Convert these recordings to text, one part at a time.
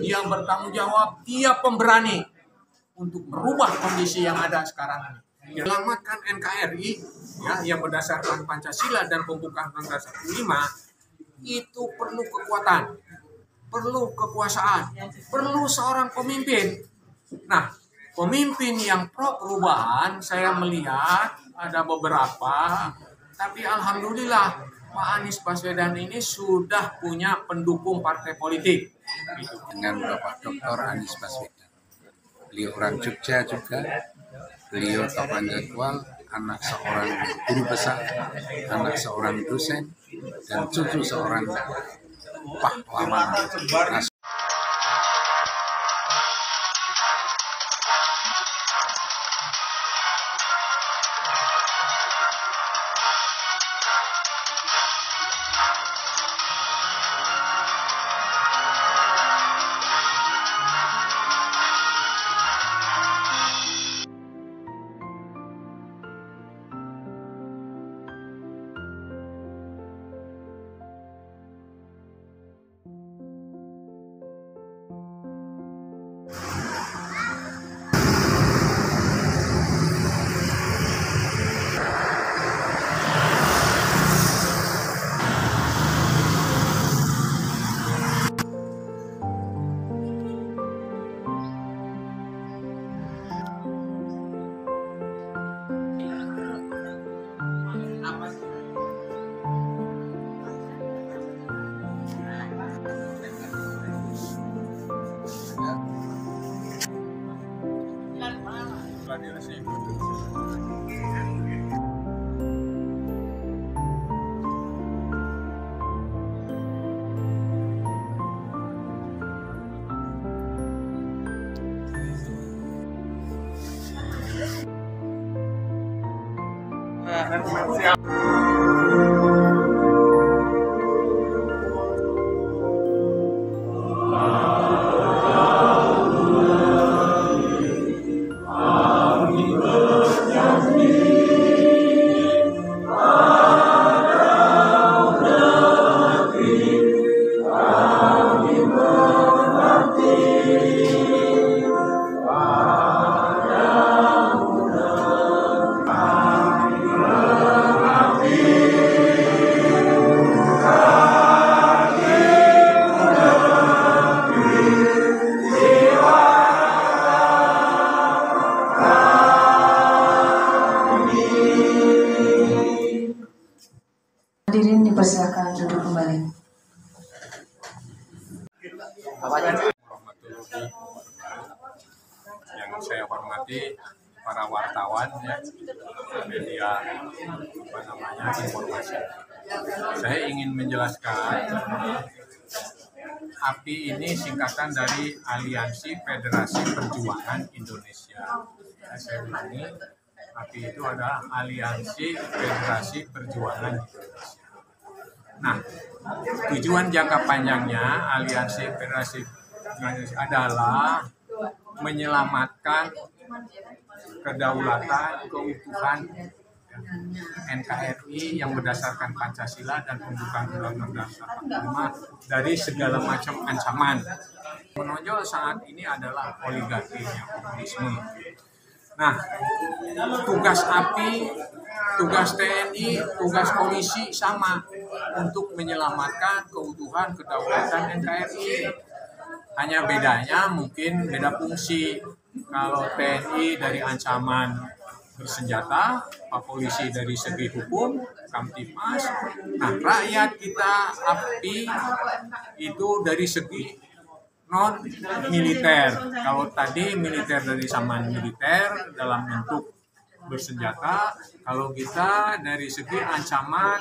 yang bertanggung jawab, dia pemberani untuk merubah kondisi yang ada sekarang ini. Menyelamatkan NKRI ya, yang berdasarkan Pancasila dan pembukaan Undang-Undang 45 itu perlu kekuatan, perlu kekuasaan, perlu seorang pemimpin. Nah, pemimpin yang pro perubahan saya melihat ada beberapa, tapi alhamdulillah Pak Anies Baswedan ini sudah punya pendukung partai politik. Dengan Bapak Dr. Anies Baswedan. Beliau orang Jogja juga, beliau tokoh intelektual, anak seorang guru besar, anak seorang dosen, dan cucu seorang pahlawan nasional. Hadirin dipersilakan duduk kembali. Yang saya hormati para wartawan ya, media informasi. Saya ingin menjelaskan API ini singkatan dari Aliansi Federasi Perjuangan Indonesia. Saya ulangi, API itu adalah Aliansi Federasi Perjuangan Indonesia. Nah, tujuan jangka panjangnya Aliansi Federasi Indonesia adalah menyelamatkan kedaulatan, keutuhan NKRI yang berdasarkan Pancasila dan pembukaan Undang-Undang 45 dari segala macam ancaman. Menonjol saat ini adalah oligarki yang komunisme. Nah, tugas API, tugas TNI, tugas polisi sama untuk menyelamatkan keutuhan kedaulatan NKRI. Hanya bedanya mungkin beda fungsi. Kalau TNI dari ancaman bersenjata, Pak Polisi dari segi hukum, Kamtipmas. Nah, rakyat kita API itu dari segi non militer. Kalau tadi militer dari zaman militer dalam bentuk bersenjata, kalau kita dari segi ancaman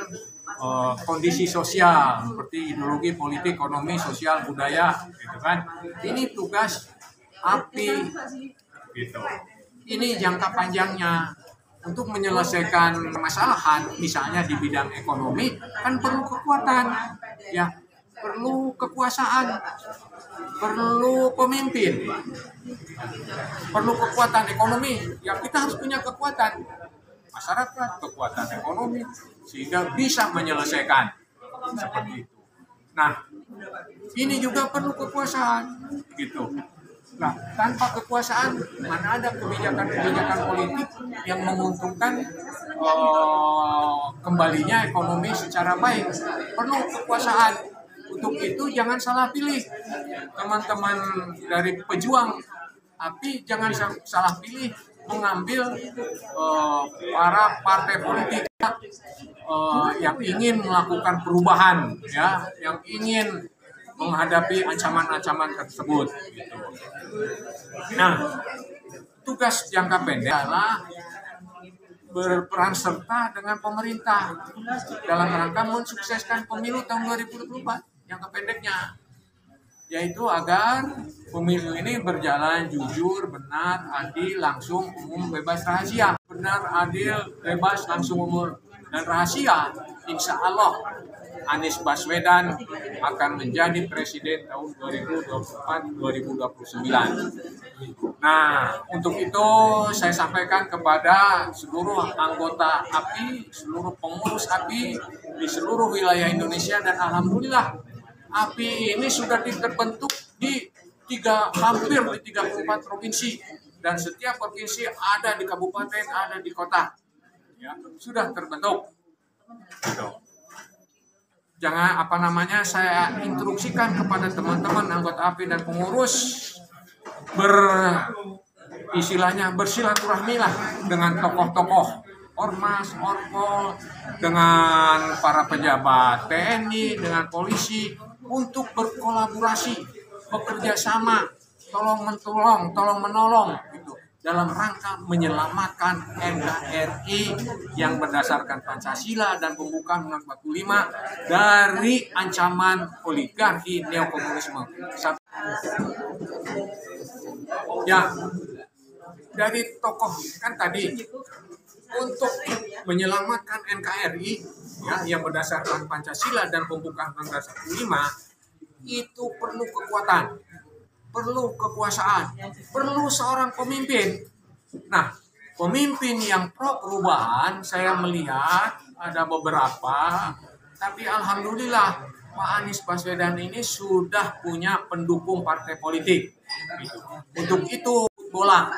kondisi sosial seperti ideologi politik, ekonomi, sosial, budaya, gitu kan. Ini tugas API, gitu. Ini jangka panjangnya untuk menyelesaikan permasalahan, misalnya di bidang ekonomi, kan perlu kekuatan, ya, perlu kekuasaan, perlu pemimpin, perlu kekuatan ekonomi. Ya, kita harus punya kekuatan masyarakat, kekuatan ekonomi, sehingga bisa menyelesaikan seperti itu. Nah, Ini juga perlu kekuasaan, gitu. Nah, tanpa kekuasaan, mana ada kebijakan-kebijakan politik yang menguntungkan kembalinya ekonomi secara baik. Perlu kekuasaan. Untuk itu jangan salah pilih, teman-teman dari pejuang API, jangan salah pilih mengambil para partai politik yang ingin melakukan perubahan, ya, yang ingin menghadapi ancaman-ancaman tersebut. Gitu. Nah, tugas jangka pendek adalah berperan serta dengan pemerintah dalam rangka mensukseskan pemilu tahun 2024 jangka pendeknya, yaitu agar pemilu ini berjalan jujur, benar, adil, langsung, umum, bebas, rahasia. Benar, adil, bebas, langsung, umum, dan rahasia. Insya Allah Anies Baswedan akan menjadi presiden tahun 2024-2029. Nah, untuk itu saya sampaikan kepada seluruh anggota API, seluruh pengurus API di seluruh wilayah Indonesia, dan alhamdulillah API ini sudah terbentuk di hampir di 34 provinsi, dan setiap provinsi ada di kabupaten, ada di kota, ya, sudah terbentuk. Gitu. Jangan saya instruksikan kepada teman-teman anggota API dan pengurus bersilaturahmi lah dengan tokoh-tokoh ormas, orpol, dengan para pejabat TNI, dengan polisi untuk berkolaborasi, bekerja sama, tolong menolong gitu, dalam rangka menyelamatkan NKRI yang berdasarkan Pancasila dan pembukaan Undang-Undang 45 dari ancaman oligarki neokomunisme. Ya, dari tokoh kan tadi untuk menyelamatkan NKRI, ya, yang berdasarkan Pancasila dan pembukaan Undang-Undang 45 itu perlu kekuatan, perlu kekuasaan, perlu seorang pemimpin. Nah, pemimpin yang pro perubahan saya melihat ada beberapa, tapi alhamdulillah Pak Anies Baswedan ini sudah punya pendukung partai politik. Untuk itu bola,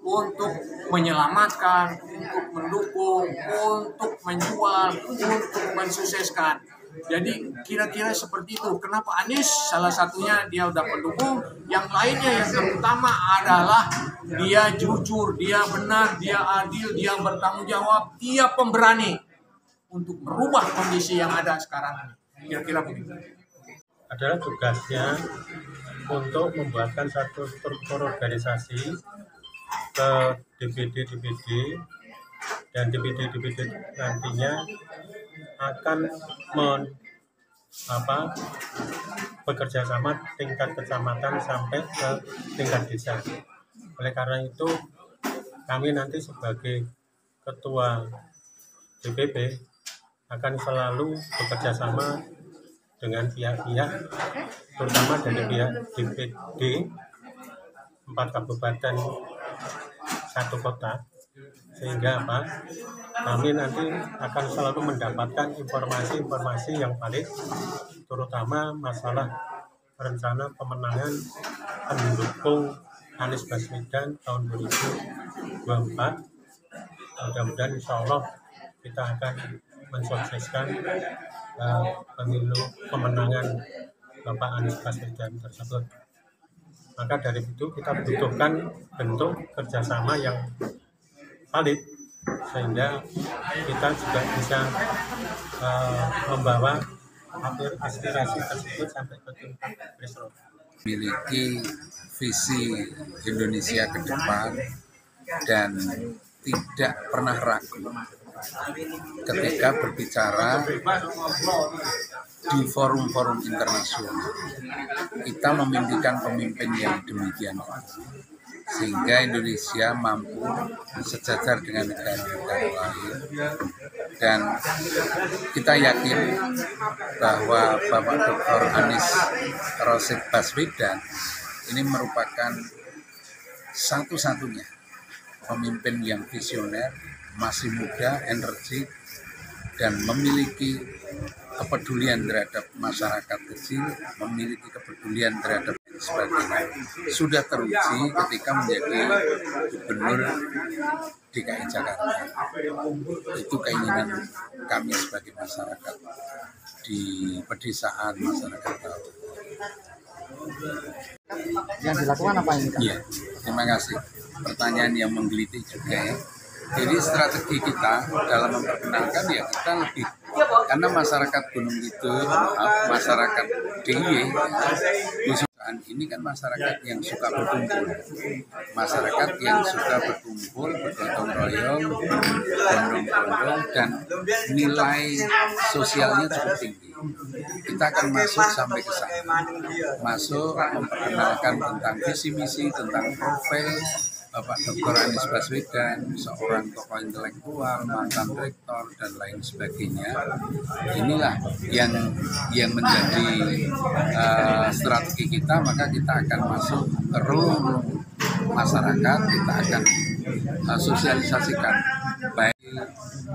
untuk menyelamatkan, untuk mendukung, untuk menjual, untuk mensukseskan. Jadi kira-kira seperti itu. Kenapa Anies? Salah satunya dia udah pendukung. Yang lainnya yang terutama adalah dia jujur, dia benar, dia adil, dia bertanggung jawab, dia pemberani untuk merubah kondisi yang ada sekarang ini. Kira-kira begitu. Adalah tugasnya untuk membuatkan satu struktur organisasi ke DPD dan DPD nantinya akan bekerja sama tingkat kecamatan sampai ke tingkat desa. Oleh karena itu kami nanti sebagai ketua DPP akan selalu bekerja sama dengan pihak-pihak, terutama dari pihak DPD 4 kabupaten 1 kota, sehingga kami nanti akan selalu mendapatkan informasi-informasi yang valid, terutama masalah rencana pemenangan pendukung Anies Baswedan tahun 2024. Mudah-mudahan insya Allah kita akan mensukseskan pemilu pemenangan Bapak Anies Baswedan tersebut. Maka dari itu kita butuhkan bentuk kerjasama yang valid sehingga kita juga bisa membawa aspirasi tersebut sampai ke tingkat grassroots. Memiliki visi Indonesia ke depan dan tidak pernah ragu ketika berbicara di forum-forum internasional. Kita memimpikan pemimpin yang demikian, sehingga Indonesia mampu sejajar dengan negara-negara lain. Dan kita yakin bahwa Bapak Dr. Anies Rashid Baswedan ini merupakan satu-satunya pemimpin yang visioner, masih muda, energi, dan memiliki kepedulian terhadap masyarakat kecil, memiliki kepedulian terhadap sebagainya. Sudah teruji ketika menjadi gubernur DKI Jakarta. Itu keinginan kami sebagai masyarakat di pedesaan masyarakat Bawah. Yang dilakukan apa ini, Kak? Iya, terima kasih. Pertanyaan yang menggelitik juga ya. Jadi strategi kita dalam memperkenalkan ya kita lebih, karena masyarakat Gunung Kidul, masyarakat DIY, khususnya ini kan masyarakat yang suka berkumpul, masyarakat yang suka berkumpul, bergotong royong, bondong-bondong, dan nilai sosialnya cukup tinggi. Kita akan masuk sampai ke sana, masuk memperkenalkan tentang visi misi, tentang profil Bapak Dr. Anies Baswedan, seorang tokoh intelektual, mantan rektor, dan lain sebagainya. Inilah yang menjadi strategi kita, maka kita akan masuk ke relung masyarakat, kita akan sosialisasikan, baik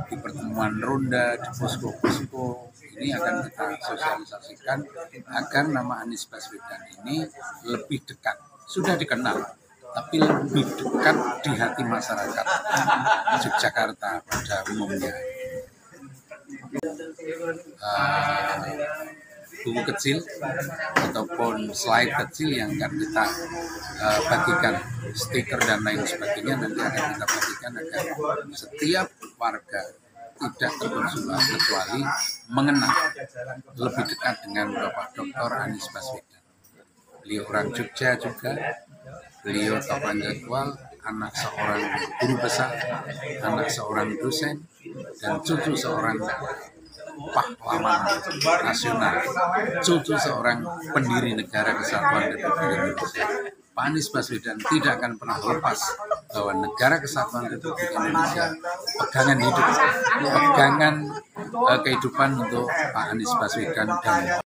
di pertemuan ronda, di posko-posko, ini akan kita sosialisasikan agar nama Anies Baswedan ini lebih dekat, sudah dikenal, tapi lebih dekat di hati masyarakat Yogyakarta pada umumnya. Buku kecil ataupun slide kecil yang akan kita bagikan, stiker dan lain sebagainya, nanti akan kita bagikan agar setiap warga tidak terkonsulat kecuali mengenal lebih dekat dengan Bapak Dr. Anies Baswedan. Beliau orang Jogja juga. Beliau tokoh intelektual, anak seorang guru besar, anak seorang dosen, dan cucu seorang pahlawan nasional, cucu seorang pendiri negara kesatuan Republik Indonesia. Pak Anies Baswedan tidak akan pernah lepas bahwa negara kesatuan Republik Indonesia pegangan hidup, pegangan kehidupan untuk Pak Anies Baswedan dan